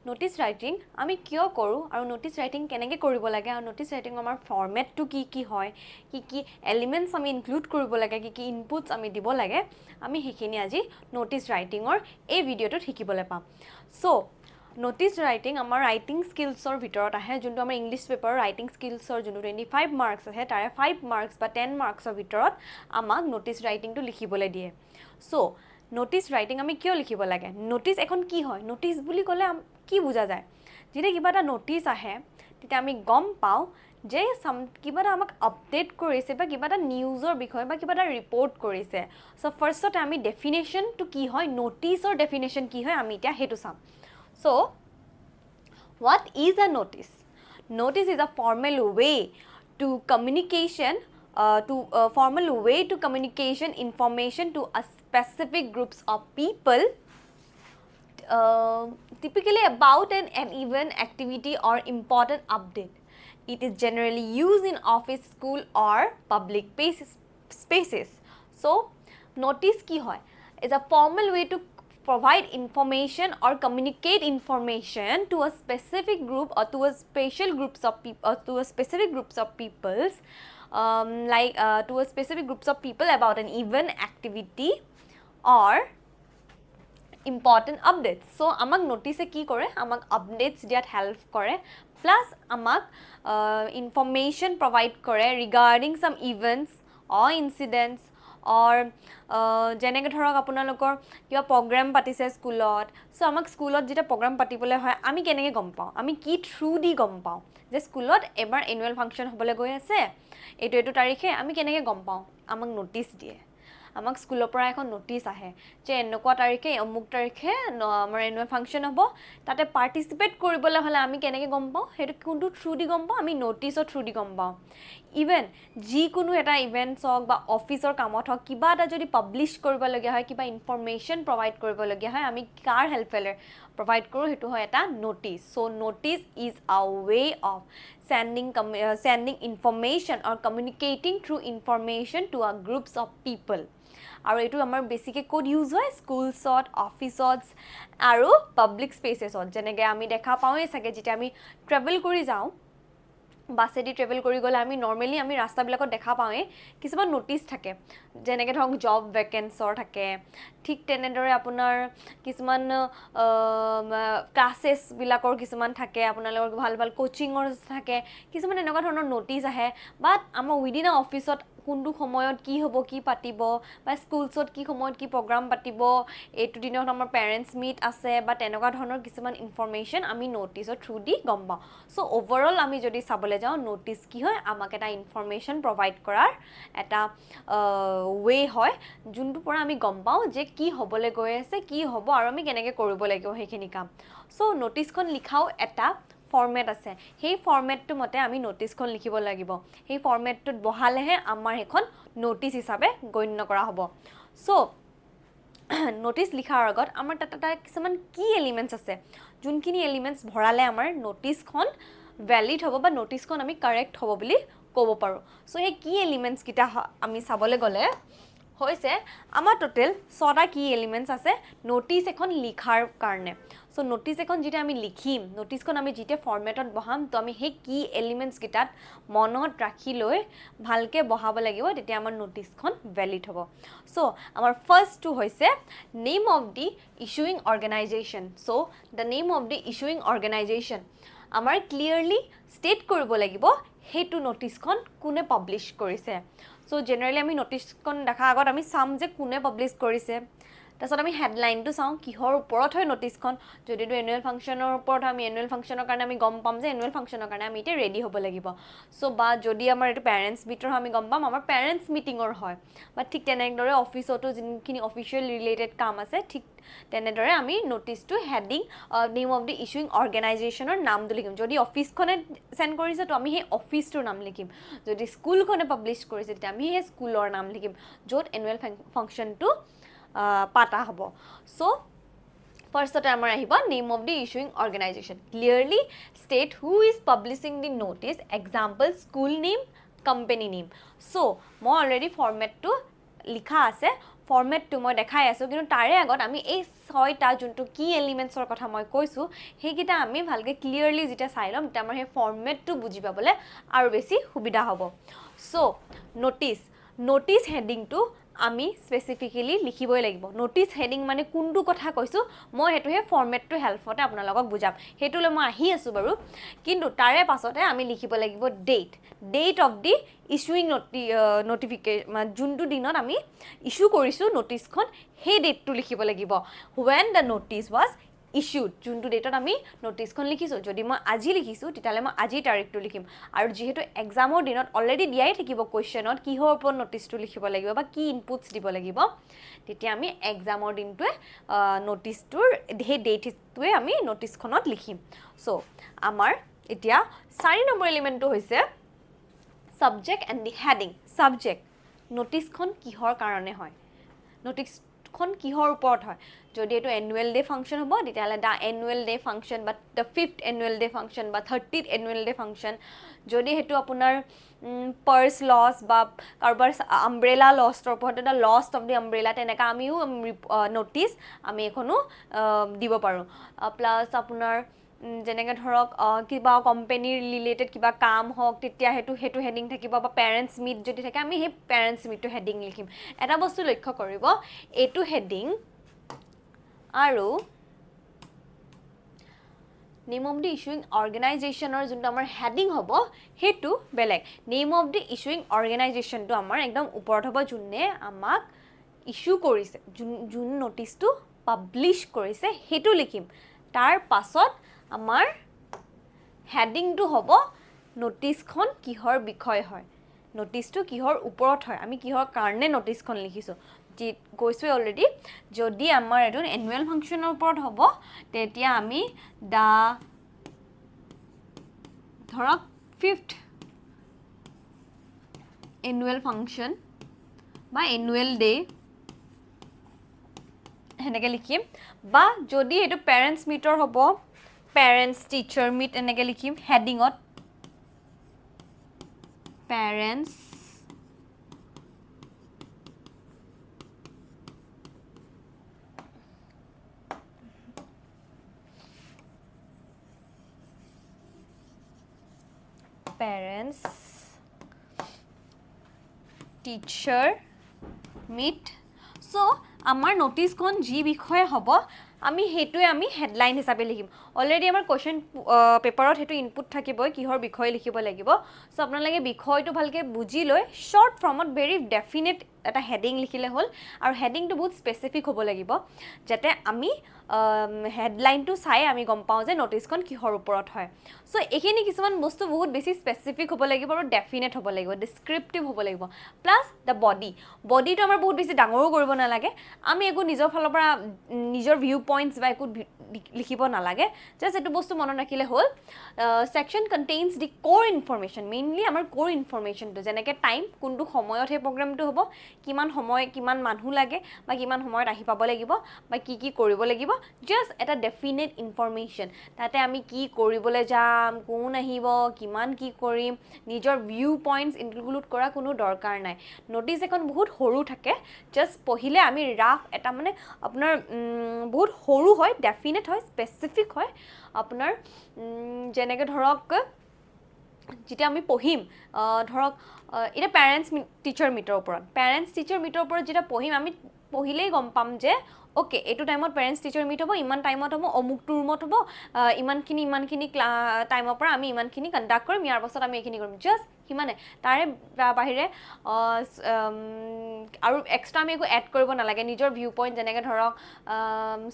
notice writing আমি কিয় কৰো আৰু notice writing কেনেকৈ কৰিব লাগে আৰু notice writing আমাৰ ফৰমেটটো কি হয় কি এলিমেন্টস আমি ইনক্লুড কৰিব লাগে কি ইনপুটস আমি দিব লাগে আমি হেখিনি আজি notice writingৰ এই ভিডিওটো শিকিবলৈ পাম সো notice writing আমাৰ writing skillsৰ ভিতৰত আহে যোনটো আমাৰ ইংলিশ পেপাৰ writing skillsৰ যোনটো 25 মাৰ্কস আছে তাৰে 5 মাৰ্কস বা 10 মাৰ্কসৰ ভিতৰত আমাক notice writingটো লিখিবলৈ দিয়ে সো notice writing আমি কিয় লিখিব লাগে notice এখন কি হয় notice বুলি ক'লে কি বুজা যায় যেতিয়া কিবা এটা notice আহে তেতিয়া আমি গম পাও যে কিবা এটা আমাক আপডেট কৰিছে বা কিবা এটা নিউজৰ বিষয় বা কিবা এটা ৰিপৰ্ট কৰিছে সো ফাৰ্ষ্টতে আমি ডেফিনেশন টু কি হয় noticeৰ ডেফিনেশন কি হয় আমি এতিয়া হেতু চাম So, what is a notice? Notice is a formal way to communication, information to a specific groups of people, typically about an event, activity or important update. It is generally used in office, school or public spaces. So, notice ki hoy is a formal way to provide information or communicate information to a specific group or to a special groups of people or to a specific groups of peoples to a specific groups of people about an event activity or important updates so amak notice e ki kore amak updates diat help kore plus amak information provide kore regarding some events or incidents or যেনেকৈ ধৰক আপোনালোকৰ কিবা programme পাতিছে স্কুলত so আমাক স্কুলত যেটা programme পাতিবলৈ হয় আমি কেনেকৈ গম পাওঁ আমি কি থ্ৰু দি গম পাওঁ যে স্কুলত এবাৰ এনুৱেল ফাংচন হ'বলৈ গৈ আছে এইটো তাৰিখে আমি কেনেকৈ গম পাওঁ আমাক নোটিছ দিয়ে আমাক স্কুলৰ পৰা এখন নোটিছ আহে যে এনেকুৱা তাৰিখে অমুক তাৰিখে আমাৰ এনুৱেল ফাংচন হ'ব তাতে পাৰ্টিসিপেট কৰিবলৈ হলে আমি কেনেকৈ গম পাওঁ হেতু কোনটো থ্ৰু দি গম পাওঁ আমি নোটিছৰ থ্ৰু দি গম পাওঁ ইভেন যি কোনো এটা ইভেন্টছ হওক বা অফিচৰ কামত হওক কিবা এটা যদি পাবলিশ কৰিবলগীয়া হয় কিবা ইনফৰমেশন প্ৰভাইড কৰিবলগীয়া হয় আমি কাৰ হেল্পেৰে প্ৰভাইড কৰোঁ হেতু হয় এটা notice so notice is a way of sending information or communicating through information to a groups of people আৰু এটো আমাৰ বেসিকে কোড ইউজ হয় স্কুলছত অফিসত আৰু পাবলিক স্পেসেছত যেনেকে আমি দেখা পাওঁই সাকে যেটা আমি ট্ৰেভেল কৰি যাওঁ বাসেদি ট্ৰেভেল কৰি গলে আমি নৰমালি আমি ৰাস্তাবিলাকত দেখা পাওঁই কিছুমান নোটিছ থাকে যেনেকে ধৰক জব ভ্যাকেন্সৰ থাকে ঠিক তেনেদৰে আপোনাৰ কিছুমান ক্লাसेस বিলাকৰ কিছুমান থাকে আপোনালোকৰ ভাল কোচিংৰ থাকে কিছুমান এনেকুৱা ধৰণৰ নোটিছ আহে বাট আমাৰ উইদিন অফিসত কোনটো সময়ত কি হ'ব কি পাতিব বা স্কুলছত কি সময়ত কি প্ৰগ্ৰাম পাতিব এইটো দিনত আমাৰ পেৰেন্টস মিট আছে বা তেনেকুৱা ধৰণৰ কিছুমান ইনফৰমেশন আমি নোটিছৰ থ্ৰু দি গম পাওঁ সো ওভাৰঅল আমি যদি চাবলৈ যাওঁ নোটিছ কি হয় আমাক এটা ইনফৰমেশন প্ৰভাইড কৰাৰ এটা ৱে হয় যোনটো পৰা আমি গম পাওঁ যে কি হ'বলৈ গৈ আছে কি হ'ব আৰু আমি কেনেকৈ কৰিব লাগিব হেখিনি কাম সো নোটিছখন লিখাও এটা ফৰমেট আছে সেই ফৰমেটটো মতে আমি নোটিছখন লিখিব লাগিব সেই ফৰমেটটোত বহালেহে আমাৰ এখন নোটিছ হিচাপে গণ্য কৰা হ'ব সো নোটিছ লিখাৰ আগত আমাৰ তাত কিছুমান কি এলিমেন্টস আছে যোনখিনি এলিমেন্টস ভৰালে আমাৰ নোটিছখন ভ্যালিড হ'ব বা নোটিছখন আমি কাৰেক্ট হ'ব বুলি ক'ব পাৰো সো এই কি এলিমেন্টস কিটা আমি চাবলৈ গলে হৈছে আমাৰ টোটাল 6টা কি এলিমেন্টস আছে নোটিছ এখন লিখাৰ কাৰণে সো নোটিছ এখন যেটা আমি লিখিম নোটিছখন আমি যেটা ফৰমেটত বহাম তো আমি হে কি এলিমেন্টস কিটাত মনত ৰাখি লৈ ভালকে বহাব লাগিব তেতিয়া আমাৰ নোটিছখন ভ্যালিড হ'ব সো আমাৰ ফাৰ্স্ট টু হৈছে name of the issuing organisation so the name of the issuing organisation আমাৰ ক্লিয়াৰলি ষ্টেট কৰিব লাগিব হেতু নোটিছখন কোনে পাবলিশ কৰিছে সো জেনাৰেলি আমি নোটিছখন দেখা আগত আমি সাম যে কোনে পাবলিশ কৰিছে তাছত আমি হেডলাইনটো চাও কিহৰ ওপৰত হয় নোটিছখন যদি এনুৱেল ফাংচনৰ ওপৰত আমি এনুৱেল ফাংচনৰ কাৰণে আমি গম পাম যে এনুৱেল ফাংচনৰ কাৰণে আমি এতিয়া ৰেডি হ'ব লাগিব সো বা যদি আমাৰ এটো পেৰেন্টস মিটৰ আমি গম পাম আমাৰ পেৰেন্টস মিটিংৰ হয় বা ঠিক তেনেদৰে অফিসতো যিনখিনি অফিচিয়েল ৰিলেটেড কাম আছে ঠিক তেনেদৰে আমি নোটিছটো heading name of the issuing অৰ্গেনাইজেশ্যনৰ নামটো লিখিম যদি অফিসখনে সেন্ড কৰিছে তো আমি সেই অফিসটোৰ নাম লিখিম যদি স্কুলখনে পাবলিশ কৰিছে তেতিয়া আমি সেই স্কুলৰ নাম লিখিম য'ত এনুৱেল ফাংচনটো পাতা হ'ব সো ফাৰ্ষ্টতে আমাৰ আহিব name of the issuing organisation clearly state who is publishing the notice example school name company name so মই অলৰেডি ফৰমেটটো লিখা আছে ফৰ্মেটটো মই দেখাই আছোঁ কিন্তু তাৰে আগত আমি এই 6টা যোনটো কি এলিমেণ্টছৰ কথা মই কৈছোঁ সেইকেইটা আমি ভালকৈ ক্লিয়াৰলি যেতিয়া চাই ল'ম তেতিয়া আমাৰ সেই ফৰ্মেটটো বুজি পাবলৈ আৰু বেছি সুবিধা হ'ব চ' নটিচ হেডিংটো আমি স্পেচিফিকেলি লিখিবই লাগিব নটিচ হেডিং মানে কোনটো কথা কৈছোঁ মই সেইটোহে ফৰ্মেটটো হেল্পতে আপোনালোকক বুজাম সেইটোলৈ মই আহি আছোঁ বাৰু কিন্তু তাৰে পাছতে আমি লিখিব লাগিব date of the issuing notification যোনটো দিনত আমি ইছ্যু কৰিছোঁ নটিচখন সেই ডেটটো লিখিব লাগিব when the notice was issued যোনটো ডেটত আমি নটিচখন লিখিছোঁ যদি মই আজি লিখিছোঁ তেতিয়াহ'লে মই আজিৰ তাৰিখটো লিখিম আৰু যিহেতু এক্সামৰ দিনত অলৰেডি দিয়াই থাকিব কুৱেশ্যনত কিহৰ ওপৰত নটিচটো লিখিব লাগিব বা কি ইনপুটছ দিব লাগিব তেতিয়া আমি এক্সামৰ দিনটোৱে নটিচটোৰ সেই ডেটটোৱে আমি নটিচখনত লিখিম চ' আমাৰ এতিয়া 4 নম্বৰ এলিমেণ্টটো হৈছে subject and the heading subject নটিচখন কিহৰ কাৰণে হয় নটিচখন কিহৰ ওপৰত হয় যদি এইটো এনুৱেল ডে ফাংচন হ'ব তেতিয়াহ'লে দ্য এনুৱেল ডে ফাংচন বা the 5th annual day function বা 30th এনুৱেল ডে ফাংচন যদি সেইটো আপোনাৰ পাৰ্চ লছ বা কাৰোবাৰ আমব্ৰেলা লষ্টৰ ওপৰত the lost of the umbrella তেনেকৈ আমিও নটিচ আমি এখনো দিব পাৰোঁ প্লাছ আপোনাৰ যেনেকৈ ধৰক কিবা কোম্পানীৰ ৰিলেটেড কিবা কাম হওক তেতিয়া সেইটো হেডিং থাকিব বা পেৰেণ্টছ মিট যদি থাকে আমি সেই পেৰেণ্টছ মিটটো হেডিং লিখিম এটা বস্তু লক্ষ্য কৰিব এইটো হেডিং আৰু নেম অফ দি ইছুইং অৰ্গেনাইজেশ্যনৰ যোনটো আমাৰ হেডিং হ'ব সেইটো বেলেগ নেম অফ দি ইছুইং অৰ্গেনাইজেশ্যনটো আমাৰ একদম ওপৰত হ'ব যোনে আমাক ইছ্যু কৰিছে যোন নটিচটো পাব্লিছ কৰিছে সেইটো লিখিম তাৰ পাছত আমাৰ হেডিংটো হ'ব নটিচখন কিহৰ বিষয় হয় নটিচটো কিহৰ ওপৰত হয় আমি কিহৰ কাৰণে নটিচখন লিখিছোঁ কৈছোঁৱে অলৰেডি যদি আমাৰ এইটো এনুৱেল ফাংচনৰ ওপৰত হ'ব তেতিয়া আমি দ্য ধৰক 5th এনুৱেল ফাংচন বা এনুৱেল ডে সেনেকৈ লিখিম বা যদি এইটো পেৰেণ্টছ মিটৰ হ'ব পেৰেণ্টছ টিচাৰ মিট এনেকৈ লিখিম হেডিঙত পেৰেণ্টছ টিচাৰ মিট চ' আমাৰ নটিচখন যি বিষয়ে হ'ব আমি সেইটোৱে আমি হেডলাইন হিচাপে লিখিম অলৰেডি আমাৰ কুৱেশ্যন পেপাৰত সেইটো ইনপুট থাকিবই কিহৰ বিষয়ে লিখিব লাগিব চ' আপোনালোকে বিষয়টো ভালকৈ বুজি লৈ শ্বৰ্ট ফৰ্মত ভেৰি ডেফিনেট এটা হেডিং লিখিলে হ'ল আৰু হেডিংটো বহুত স্পেচিফিক হ'ব লাগিব যাতে আমি হেডলাইনটো চাই আমি গম পাওঁ যে নটিচখন কিহৰ ওপৰত হয় চ' এইখিনি কিছুমান বস্তু বহুত বেছি স্পেচিফিক হ'ব লাগিব আৰু ডেফিনেট হ'ব লাগিব ডিছক্ৰিপটিভ হ'ব লাগিব প্লাছ দ্য বডিটো আমাৰ বহুত বেছি ডাঙৰো কৰিব নালাগে আমি একো নিজৰ ফালৰ পৰা নিজৰ ভিউ পইণ্টছ বা একো লিখিব নালাগে জাষ্ট এইটো বস্তু মনত ৰাখিলে হ'ল ছেকশ্যন কণ্টেইনছ দি ক'ৰ ইনফৰমেশ্যন মেইনলি আমাৰ ক'ৰ ইনফৰমেশ্যনটো যেনেকৈ টাইম কোনটো সময়ত সেই প্ৰগ্ৰেমটো হ'ব কিমান সময় কিমান মানুহ লাগে বা কিমান সময়ত আহি পাব লাগিব বা কি কৰিব লাগিব জাষ্ট এটা ডেফিনেট ইনফৰমেশ্যন তাতে আমি কি কৰিবলৈ যাম কোন আহিব কিমান কি কৰিম নিজৰ ভিউ পইণ্টছ ইনক্লুড কৰা কোনো দৰকাৰ নাই নটিচ এখন বহুত সৰু থাকে জাষ্ট পঢ়িলে আমি ৰাফ এটা মানে আপোনাৰ বহুত সৰু হয় ডেফিনেট হয় স্পেচিফিক হয় আপোনাৰ যেনেকৈ ধৰক যেতিয়া আমি পঢ়িম ধৰক এতিয়া পেৰেণ্টছ টিচাৰ মিটৰ ওপৰত যেতিয়া পঢ়িম আমি পঢ়িলেই গম পাম যে অ'কে এইটো টাইমত পেৰেণ্টছ টিচাৰ মিট হ'ব ইমান টাইমত হ'ব অমুকটো ৰুমত হ'ব ইমানখিনি টাইমৰ পৰা আমি ইমানখিনি কণ্ডাক্ট কৰিম ইয়াৰ পাছত আমি এইখিনি কৰিম জাষ্ট সিমানে তাৰে বাহিৰে আৰু এক্সট্ৰা আমি একো এড কৰিব নালাগে নিজৰ ভিউ পইণ্ট যেনেকৈ ধৰক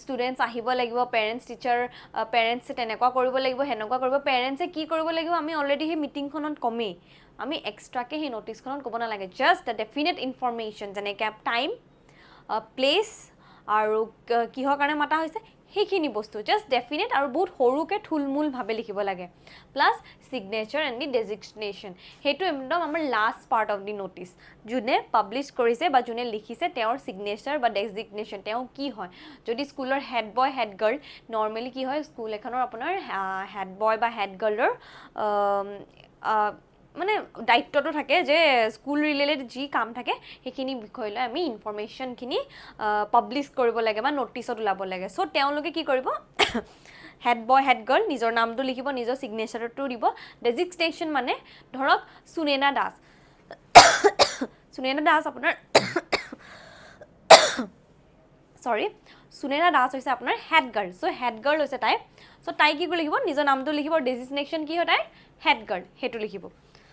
ষ্টুডেণ্টছ আহিব লাগিব পেৰেণ্টছে তেনেকুৱা কৰিব লাগিব সেনেকুৱা কৰিব পেৰেণ্টছে কি কৰিব লাগিব আমি অলৰেডি সেই মিটিংখনত কমেই আমি এক্সট্ৰাকৈ সেই নটিচখনত ক'ব নালাগে জাষ্ট দ্য ডেফিনেট ইনফৰমেশ্যন যেনেকৈ টাইম প্লেচ আৰু কিহৰ কাৰণে মাতা হৈছে সেইখিনি বস্তু জাষ্ট ডেফিনেট আৰু বহুত সৰুকৈ থুলমূলভাৱে লিখিব লাগে plus signature and the designation সেইটো একদম আমাৰ last part of the notice যোনে পাব্লিছ কৰিছে বা যোনে লিখিছে তেওঁৰ ছিগনেচাৰ বা ডেজিগনেশ্যন তেওঁ কি হয় যদি স্কুলৰ হেড বয় হেড গাৰ্ল নৰ্মেলি কি হয় স্কুল এখনৰ আপোনাৰ হেড বয় বা হেড গাৰ্লৰ মানে দায়িত্বটো থাকে যে স্কুল ৰিলেটেড যি কাম থাকে সেইখিনি বিষয় লৈ আমি ইনফৰমেশ্যনখিনি পাব্লিছ কৰিব লাগে বা নটিচত ওলাব লাগে চ' তেওঁলোকে কি কৰিব হেড বয় হেড গাৰ্ল নিজৰ নামটো লিখিব নিজৰ ছিগনেচাৰটো দিব ডেজিগনেশ্যন মানে ধৰক সুনেনা দাস সুনেনা দাস আপোনাৰ সৰি সুনেনা দাস হৈছে আপোনাৰ হেড গাৰ্ল চ' হেড গাৰ্ল হৈছে তাই চ' তাই কি লিখিব নিজৰ নামটো লিখিব ডেজিগনেশ্যন কি হয় তাইৰ হেড গাৰ্ল সেইটো লিখিব